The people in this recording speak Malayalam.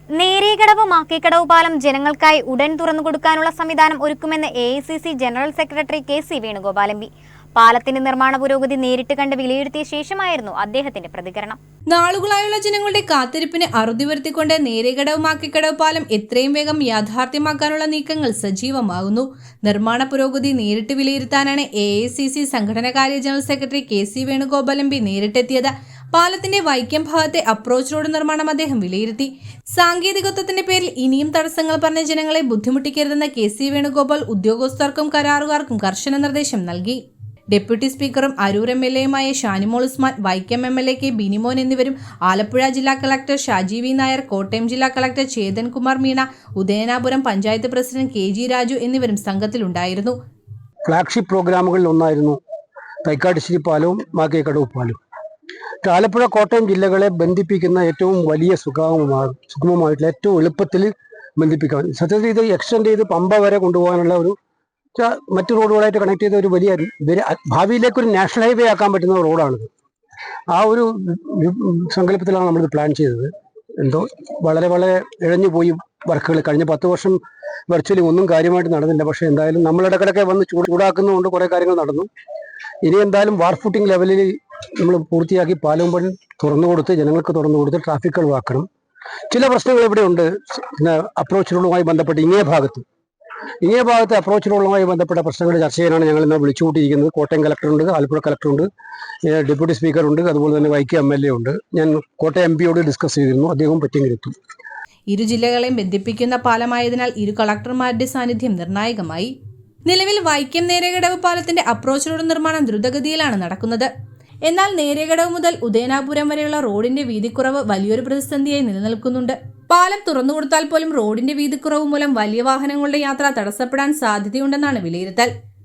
നേരേകടവ് മാക്കേക്കടവ് പാലം ജനങ്ങൾക്കായി ഉടൻ തുറന്നുകൊടുക്കാനുള്ള സംവിധാനം ഒരുക്കുമെന്ന് AICC general secretary KC Venugopal MP. പാലത്തിന്റെ നിർമ്മാണ പുരോഗതി നേരിട്ട് കണ്ട് വിലയിരുത്തിയ ശേഷമായിരുന്നു അദ്ദേഹത്തിന്റെ പ്രതികരണം. നാളുകളായുള്ള ജനങ്ങളുടെ കാത്തിരിപ്പിന് അറുതി വരുത്തിക്കൊണ്ട് നേരേകടവ് മാക്കേക്കടവ് പാലം എത്രയും വേഗം യാഥാർത്ഥ്യമാക്കാനുള്ള നീക്കങ്ങൾ സജീവമാകുന്നു. നിർമ്മാണ പുരോഗതി നേരിട്ട് വിലയിരുത്താനാണ് AICC സംഘടനകാര്യ general secretary KC Venugopal MP നേരിട്ടെത്തിയത്. പാലത്തിന്റെ വൈക്കം ഭാഗത്തെ അപ്രോച്ച് റോഡ് നിർമ്മാണം അദ്ദേഹം വിലയിരുത്തി. സാങ്കേതികത്വത്തിന്റെ പേരിൽ ഇനിയും തടസ്സങ്ങൾ പറഞ്ഞ ജനങ്ങളെ ബുദ്ധിമുട്ടിക്കരുതെന്ന് KC വേണുഗോപാൽ ഉദ്യോഗസ്ഥർക്കും കരാറുകാർക്കും കർശന നിർദ്ദേശം നൽകി. ഡെപ്യൂട്ടി സ്പീക്കറും അരൂർ MLAയുമായ ഷാനിമോൾ ഉസ്മാൻ, വൈക്കം MLA K ബിനിമോൻ എന്നിവരും ആലപ്പുഴ ജില്ലാ കളക്ടർ ഷാജി V നായർ, കോട്ടയം ജില്ലാ collector Chetan Kumar Meena, Udayanapuram panchayat president KG Raju എന്നിവരും സംഘത്തിലുണ്ടായിരുന്നു. ഫ്ലാഗ്ഷിപ്പ് പ്രോഗ്രാമുകളിൽ ഒന്നായിരുന്നു തൈക്കാട്ടുശ്ശേരി പാലവും മാക്കേക്കടവ് പാലവും. ആലപ്പുഴ കോട്ടയം ജില്ലകളെ ബന്ധിപ്പിക്കുന്ന ഏറ്റവും വലിയ സുഗമമായിട്ടുള്ള ഏറ്റവും എളുപ്പത്തിൽ ബന്ധിപ്പിക്കാൻ സത്യത്തിൽ ഇത് എക്സ്റ്റെൻഡ് ചെയ്ത് പമ്പ വരെ കൊണ്ടുപോകാനുള്ള ഒരു മറ്റു റോഡുകളായിട്ട് കണക്ട് ചെയ്ത ഒരു വലിയ ഭാവിയിലേക്കൊരു നാഷണൽ ഹൈവേ ആക്കാൻ പറ്റുന്ന റോഡാണിത്. ആ ഒരു സങ്കല്പത്തിലാണ് നമ്മളിത് പ്ലാൻ ചെയ്തത്. എന്തോ വളരെ ഇഴഞ്ഞു പോയി വർക്കുകൾ. കഴിഞ്ഞ 10 വർഷം വെർച്വലി ഒന്നും കാര്യമായിട്ട് നടന്നില്ല. പക്ഷേ എന്തായാലും നമ്മളിടക്കിടക്കെ വന്ന് ചൂടാക്കുന്നതുകൊണ്ട് കുറേ കാര്യങ്ങൾ നടന്നു. ഇനി എന്തായാലും വാർ ഫൂട്ടിംഗ് ലെവലിൽ നമ്മൾ പൂർത്തിയാക്കി പാലവും പണി ജനങ്ങൾക്ക് തുറന്നു കൊടുത്ത് ട്രാഫിക് ഒഴിവാക്കണം. ചില പ്രശ്നങ്ങൾ ഇവിടെ ഉണ്ട്. പിന്നെ അപ്രോച്ച് റോഡുമായി ബന്ധപ്പെട്ട് ഇങ്ങേ ഭാഗത്ത് അപ്രോച്ച് റോഡുമായി ബന്ധപ്പെട്ട പ്രശ്നങ്ങൾ ചർച്ച ചെയ്യാനാണ് ഞങ്ങൾ ഇന്ന് വിളിച്ചുകൂട്ടിയിരിക്കുന്നത്. കോട്ടയം കളക്ടറുണ്ട്, ആലപ്പുഴ കളക്ടറുണ്ട്, ഡെപ്യൂട്ടി സ്പീക്കറുണ്ട്, അതുപോലെ തന്നെ വൈക്കം MLA ഉണ്ട്. ഞാൻ കോട്ടയം MP ഡിസ്കസ് ചെയ്തിരുന്നു. അദ്ദേഹവും പറ്റിയെങ്കിലും ഇരു ജില്ലകളെയും ബന്ധിപ്പിക്കുന്ന പാലമായതിനാൽ ഇരു കളക്ടർമാരുടെ സാന്നിധ്യം നിർണായകമായി. നിലവിൽ വൈക്കം നേരേകടവ് പാലത്തിന്റെ അപ്രോച്ച് റോഡ് നിർമ്മാണം ദ്രുതഗതിയിലാണ് നടക്കുന്നത്. എന്നാൽ നേരേകടവ് മുതൽ ഉദയനാപുരം വരെയുള്ള റോഡിന്റെ വീതിക്കുറവ് വലിയൊരു പ്രതിസന്ധിയായി നിലനിൽക്കുന്നുണ്ട്. പാലം തുറന്നുകൊടുത്താൽ പോലും റോഡിന്റെ വീതിക്കുറവ് മൂലം വലിയ വാഹനങ്ങളുടെ യാത്ര തടസ്സപ്പെടാൻ സാധ്യതയുണ്ടെന്നാണ് വിലയിരുത്തൽ.